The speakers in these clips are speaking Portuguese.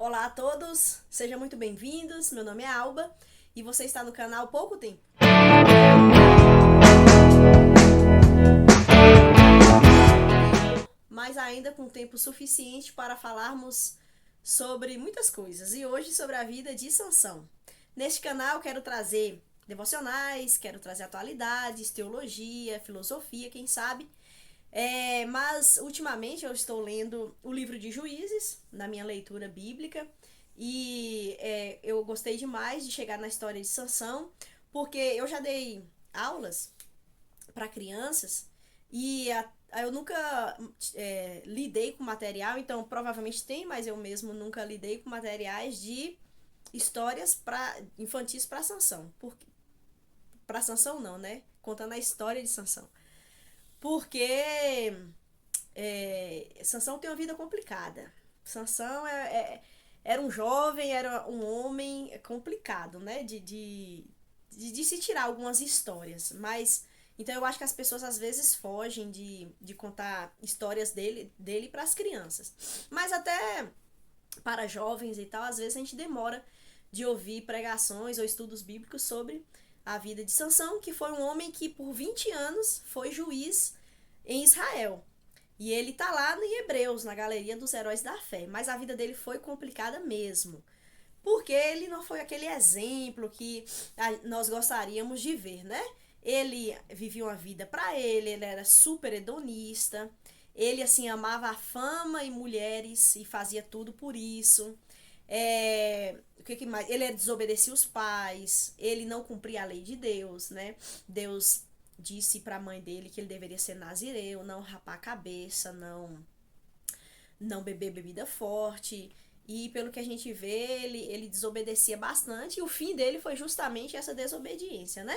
Olá a todos, sejam muito bem-vindos. Meu nome é Alba e você está no canal Pouco Tempo. Mas ainda com tempo suficiente para falarmos sobre muitas coisas e hoje sobre a vida de Sansão. Neste canal quero trazer devocionais, quero trazer atualidades, teologia, filosofia, quem sabe. Mas ultimamente eu estou lendo o livro de Juízes, na minha leitura bíblica, e eu gostei demais de chegar na história de Sansão, porque eu já dei aulas para crianças e eu nunca lidei com material, então provavelmente tem, mas eu mesmo nunca lidei com materiais de histórias infantis para Sansão. Para Sansão não, né? Contando a história de Sansão. Porque Sansão tem uma vida complicada. Sansão era um jovem, era um homem complicado, né? De se tirar algumas histórias. Mas, então eu acho que as pessoas às vezes fogem de contar histórias dele para as crianças. Mas até para jovens e tal, às vezes a gente demora de ouvir pregações ou estudos bíblicos sobre a vida de Sansão, que foi um homem que por 20 anos foi juiz em Israel. E ele tá lá em Hebreus, na galeria dos heróis da fé. Mas a vida dele foi complicada mesmo. Porque ele não foi aquele exemplo que nós gostaríamos de ver, né? Ele vivia uma vida para ele era super hedonista. Ele, assim, amava a fama e mulheres e fazia tudo por isso. O que mais? Ele desobedecia os pais, ele não cumpria a lei de Deus, né? Deus disse para a mãe dele que ele deveria ser nazireu, não rapar a cabeça, não beber bebida forte. E pelo que a gente vê, ele desobedecia bastante e o fim dele foi justamente essa desobediência, né?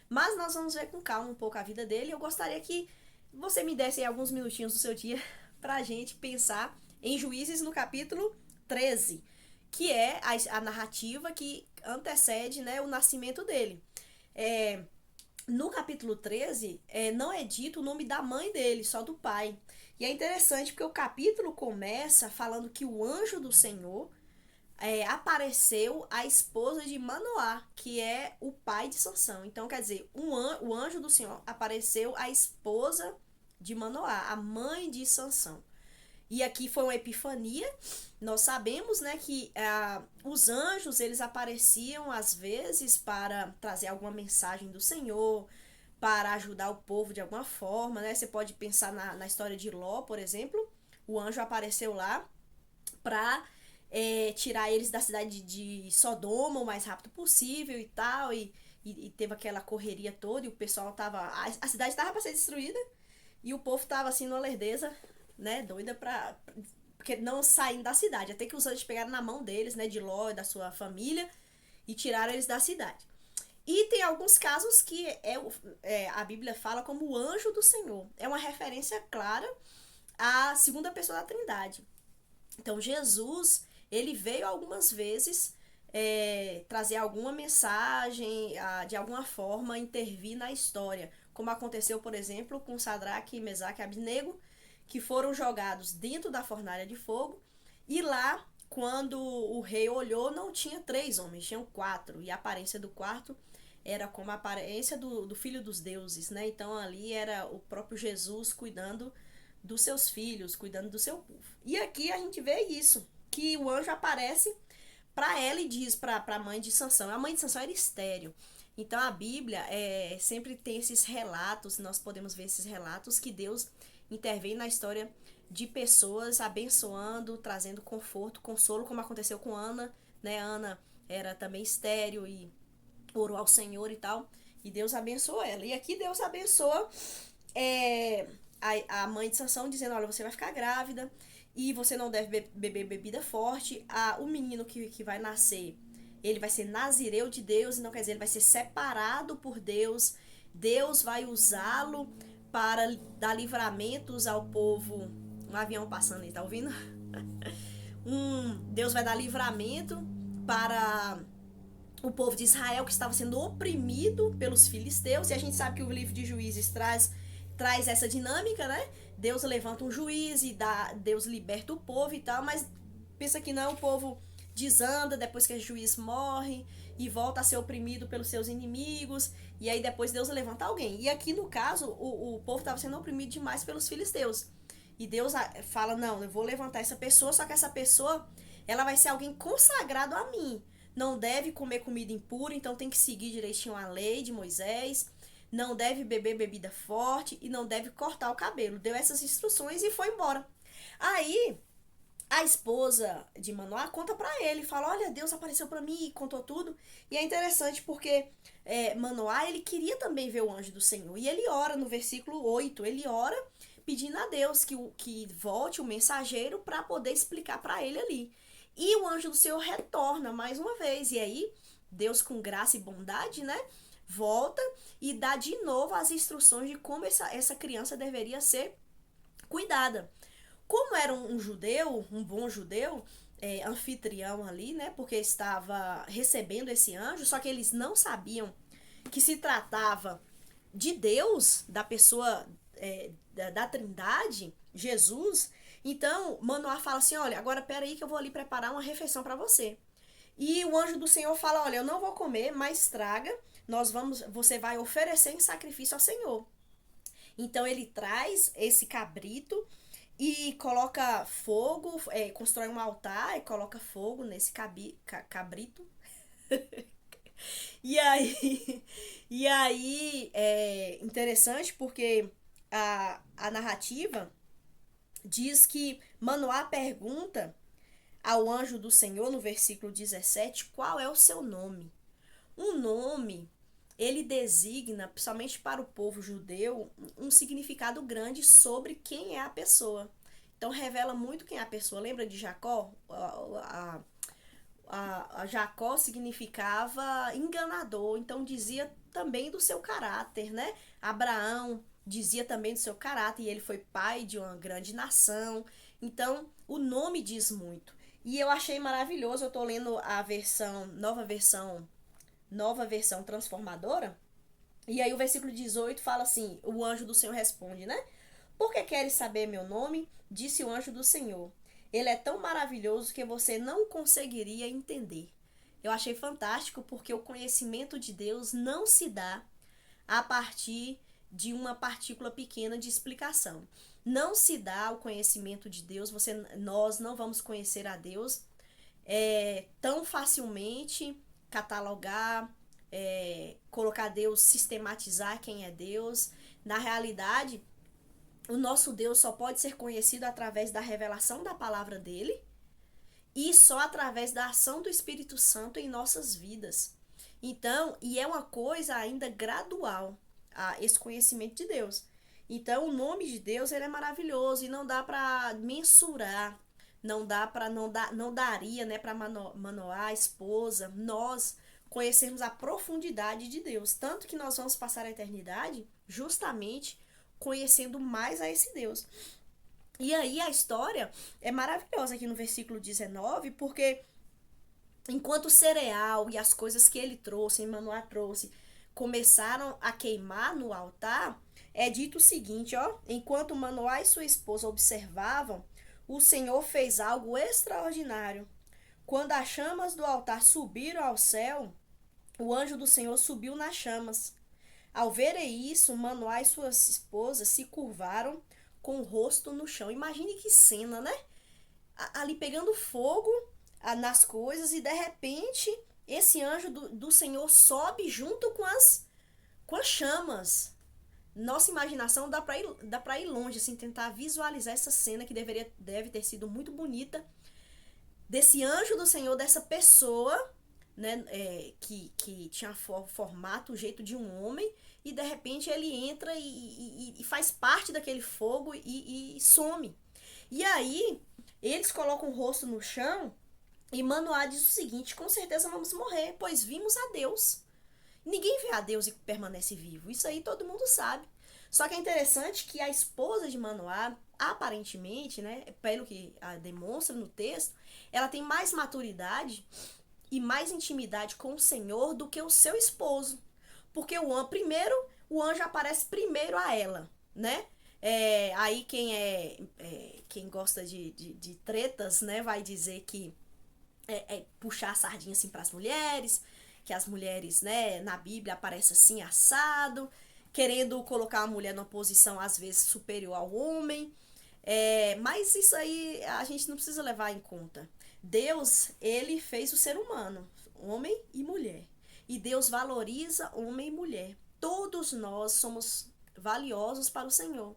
Mas nós vamos ver com calma um pouco a vida dele. Eu gostaria que você me desse aí alguns minutinhos do seu dia pra gente pensar em Juízes no capítulo 13, que é a narrativa que antecede, né, o nascimento dele. No capítulo 13, não é dito o nome da mãe dele, só do pai. E é interessante porque o capítulo começa falando que o anjo do Senhor apareceu à esposa de Manoá, que é o pai de Sansão. Então, quer dizer, o anjo do Senhor apareceu à esposa de Manoá, a mãe de Sansão. E aqui foi uma epifania. Nós sabemos, né, que os anjos, eles apareciam às vezes para trazer alguma mensagem do Senhor, para ajudar o povo de alguma forma, né? Você pode pensar na história de Ló, por exemplo. O anjo apareceu lá para tirar eles da cidade de Sodoma o mais rápido possível e tal. E teve aquela correria toda e o pessoal tava... A cidade estava para ser destruída e o povo tava assim numa lerdeza, né, doida porque não saindo da cidade, até que os anjos pegaram na mão deles, né, de Ló e da sua família, e tiraram eles da cidade. E tem alguns casos que a Bíblia fala como o anjo do Senhor. É uma referência clara à segunda pessoa da Trindade. Então Jesus, ele veio algumas vezes trazer alguma mensagem, de alguma forma intervir na história, como aconteceu, por exemplo, com Sadraque, Mesaque e Abednego, que foram jogados dentro da fornalha de fogo, e lá, quando o rei olhou, não tinha 3 homens, tinham 4, e a aparência do quarto era como a aparência do filho dos deuses, né? Então ali era o próprio Jesus cuidando dos seus filhos, cuidando do seu povo. E aqui a gente vê isso, que o anjo aparece para ela e diz para a mãe de Sansão. A mãe de Sansão era estéril. Então a Bíblia sempre tem esses relatos, nós podemos ver esses relatos que Deus intervém na história de pessoas abençoando, trazendo conforto, consolo, como aconteceu com Ana, né? Ana era também estéril e orou ao Senhor e tal, e Deus abençoou ela. E aqui Deus abençoa a mãe de Sansão, dizendo, olha, você vai ficar grávida e você não deve beber bebida forte. O menino que vai nascer, ele vai ser nazireu de Deus, então quer dizer, ele vai ser separado por Deus. Deus vai usá-lo para dar livramentos ao povo. Um avião passando aí, tá ouvindo? Deus vai dar livramento para o povo de Israel, que estava sendo oprimido pelos filisteus. E a gente sabe que o livro de Juízes traz essa dinâmica, né? Deus levanta um juiz e Deus liberta o povo e tal, mas Pensa que não, o povo desanda depois que o juiz morre e volta a ser oprimido pelos seus inimigos, e aí depois Deus levanta alguém. E aqui no caso, o povo estava sendo oprimido demais pelos filisteus. E Deus fala, não, eu vou levantar essa pessoa, só que essa pessoa, ela vai ser alguém consagrado a mim. Não deve comer comida impura, então tem que seguir direitinho a lei de Moisés. Não deve beber bebida forte e não deve cortar o cabelo. Deu essas instruções e foi embora. Aí, a esposa de Manoá conta pra ele, fala, olha, Deus apareceu pra mim e contou tudo. E é interessante porque Manoá, ele queria também ver o anjo do Senhor. E ele ora no versículo 8, ele ora pedindo a Deus que volte o mensageiro para poder explicar para ele ali. E o anjo do Senhor retorna mais uma vez. E aí, Deus com graça e bondade, né? Volta e dá de novo as instruções de como essa criança deveria ser cuidada. Como era um judeu, um bom judeu, anfitrião ali, né? Porque estava recebendo esse anjo, só que eles não sabiam que se tratava de Deus, da pessoa da Trindade, Jesus. Então, Manoá fala assim, olha, agora peraí que eu vou ali preparar uma refeição para você. E o anjo do Senhor fala, olha, eu não vou comer, mas traga, você vai oferecer em sacrifício ao Senhor. Então ele traz esse cabrito e coloca fogo, constrói um altar e coloca fogo nesse cabrito. E aí, e aí é interessante porque a narrativa diz que Manoá pergunta ao anjo do Senhor, no versículo 17, qual é o seu nome? Um nome, ele designa, principalmente para o povo judeu, um significado grande sobre quem é a pessoa. Então revela muito quem é a pessoa. Lembra de Jacó? A Jacó significava enganador, então dizia também do seu caráter, né? Abraão dizia também do seu caráter, e ele foi pai de uma grande nação. Então, o nome diz muito. E eu achei maravilhoso, eu tô lendo a nova versão transformadora, e aí o versículo 18 fala assim, o anjo do Senhor responde, né? Por que queres saber meu nome? Disse o anjo do Senhor. Ele é tão maravilhoso que você não conseguiria entender. Eu achei fantástico porque o conhecimento de Deus não se dá a partir de uma partícula pequena de explicação. Não se dá o conhecimento de Deus, nós não vamos conhecer a Deus tão facilmente, catalogar, colocar Deus, sistematizar quem é Deus. Na realidade, o nosso Deus só pode ser conhecido através da revelação da palavra dele e só através da ação do Espírito Santo em nossas vidas. Então, e é uma coisa ainda gradual, esse conhecimento de Deus. Então, o nome de Deus, ele é maravilhoso e não dá para mensurar, não daria, né, para Manoá, a esposa, nós conhecermos a profundidade de Deus, tanto que nós vamos passar a eternidade justamente conhecendo mais a esse Deus. E aí a história é maravilhosa aqui no versículo 19, porque enquanto o cereal e as coisas que ele trouxe, Manoá trouxe, começaram a queimar no altar, é dito o seguinte, ó, enquanto Manoá e sua esposa observavam, o Senhor fez algo extraordinário. Quando as chamas do altar subiram ao céu, o anjo do Senhor subiu nas chamas. Ao verem isso, Manoá e suas esposas se curvaram com o rosto no chão. Imagine que cena, né? Ali pegando fogo nas coisas e de repente esse anjo do Senhor sobe junto com as chamas. Nossa imaginação dá pra ir longe, assim, tentar visualizar essa cena que deve ter sido muito bonita, desse anjo do Senhor, dessa pessoa, né, que tinha formato, o jeito de um homem, e de repente ele entra e faz parte daquele fogo e some. E aí, eles colocam o rosto no chão e Manoá diz o seguinte, com certeza vamos morrer, pois vimos a Deus. Ninguém vê a Deus e permanece vivo, isso aí todo mundo sabe. Só que é interessante que a esposa de Manoá, aparentemente, né, pelo que demonstra no texto, ela tem mais maturidade e mais intimidade com o Senhor do que o seu esposo. Porque o anjo aparece primeiro a ela, né? Aí quem gosta de tretas, né, vai dizer que puxar a sardinha assim para as mulheres, que as mulheres, né, na Bíblia aparece assim assado, querendo colocar a mulher numa posição às vezes superior ao homem. Mas isso aí a gente não precisa levar em conta. Deus, ele fez o ser humano, homem e mulher. E Deus valoriza homem e mulher. Todos nós somos valiosos para o Senhor.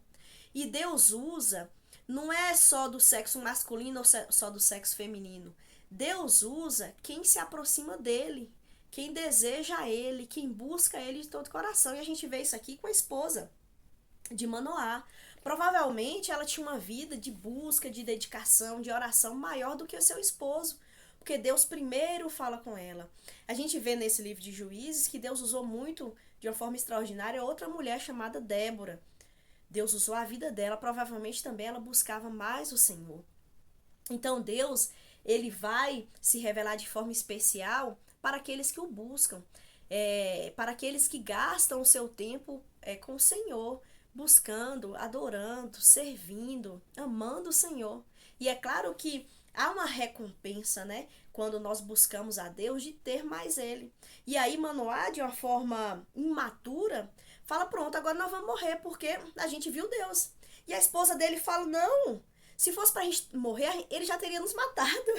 E Deus usa, não é só do sexo masculino ou só do sexo feminino. Deus usa quem se aproxima dele, quem deseja ele, quem busca ele de todo o coração. E a gente vê isso aqui com a esposa de Manoá. Provavelmente ela tinha uma vida de busca, de dedicação, de oração maior do que o seu esposo, porque Deus primeiro fala com ela. A gente vê nesse livro de Juízes que Deus usou muito, de uma forma extraordinária, outra mulher chamada Débora. Deus usou a vida dela, provavelmente também ela buscava mais o Senhor. Então Deus, ele vai se revelar de forma especial para aqueles que o buscam, para aqueles que gastam o seu tempo com o Senhor, buscando, adorando, servindo, amando o Senhor. E é claro que há uma recompensa, né? Quando nós buscamos a Deus de ter mais Ele. E aí Manoá, de uma forma imatura, fala, pronto, agora nós vamos morrer porque a gente viu Deus. E a esposa dele fala, não, se fosse pra gente morrer, ele já teria nos matado.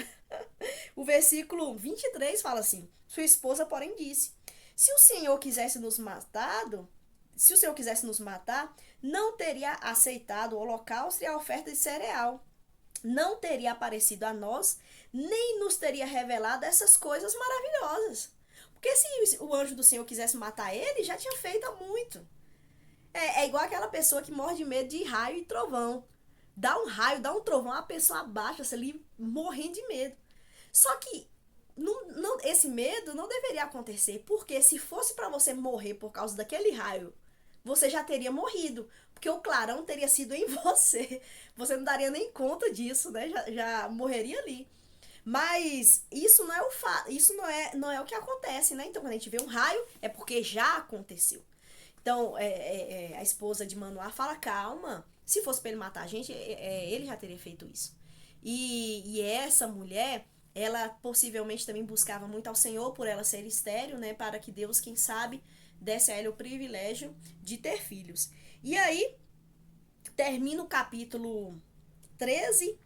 O versículo 23 fala assim, sua esposa, porém, disse, se o Senhor quisesse nos matado, se o Senhor quisesse nos matar, não teria aceitado o holocausto e a oferta de cereal. Não teria aparecido a nós, nem nos teria revelado essas coisas maravilhosas. Porque se o anjo do Senhor quisesse matar ele, já tinha feito há muito. É igual aquela pessoa que morre de medo de raio e trovão. Dá um raio, dá um trovão, a pessoa abaixa-se ali morrendo de medo. Só que esse medo não deveria acontecer, porque se fosse para você morrer por causa daquele raio, você já teria morrido, porque o clarão teria sido em você. Você não daria nem conta disso, né? Já morreria ali. Mas isso não é isso não é o que acontece, né? Então quando a gente vê um raio, é porque já aconteceu. Então, a esposa de Manoá fala, calma, se fosse pra ele matar a gente, ele já teria feito isso. E essa mulher, ela possivelmente também buscava muito ao Senhor por ela ser estéril, né? Para que Deus, quem sabe, desse a ela o privilégio de ter filhos. E aí, termina o capítulo 13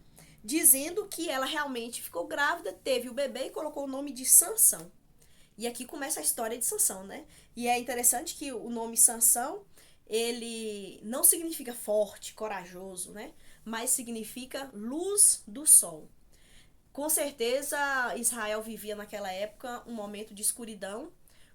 dizendo que ela realmente ficou grávida, teve o bebê e colocou o nome de Sansão. E aqui começa a história de Sansão, né? E é interessante que o nome Sansão, ele não significa forte, corajoso, né? Mas significa luz do sol. Com certeza, Israel vivia naquela época um momento de escuridão,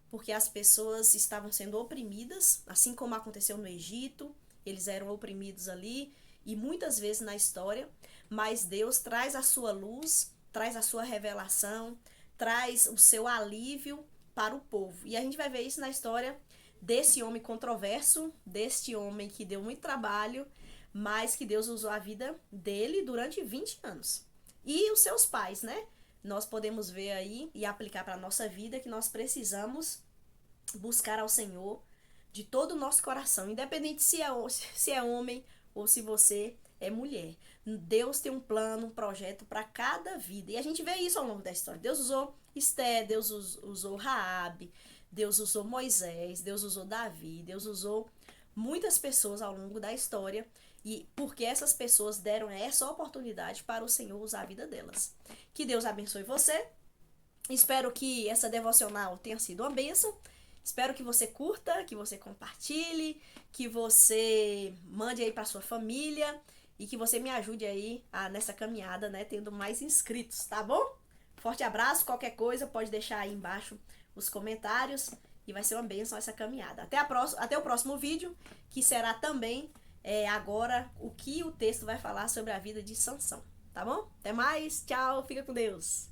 porque as pessoas estavam sendo oprimidas, assim como aconteceu no Egito, eles eram oprimidos ali, e muitas vezes na história, mas Deus traz a sua luz, traz a sua revelação, traz o seu alívio para o povo. E a gente vai ver isso na história desse homem controverso, deste homem que deu muito trabalho, mas que Deus usou a vida dele durante 20 anos. E os seus pais, né? Nós podemos ver aí e aplicar para a nossa vida que nós precisamos buscar ao Senhor de todo o nosso coração, independente se é homem ou se você é mulher. Deus tem um plano, um projeto para cada vida. E a gente vê isso ao longo da história. Deus usou Esté, Deus usou Raabe, Deus usou Moisés, Deus usou Davi, Deus usou muitas pessoas ao longo da história, e porque essas pessoas deram essa oportunidade para o Senhor usar a vida delas. Que Deus abençoe você. Espero que essa devocional tenha sido uma bênção. Espero que você curta, que você compartilhe, que você mande aí para sua família e que você me ajude aí nessa caminhada, né, tendo mais inscritos, tá bom? Forte abraço, qualquer coisa pode deixar aí embaixo os comentários e vai ser uma bênção essa caminhada. Até o próximo vídeo, que será também agora o que o texto vai falar sobre a vida de Sansão, tá bom? Até mais, tchau, fica com Deus!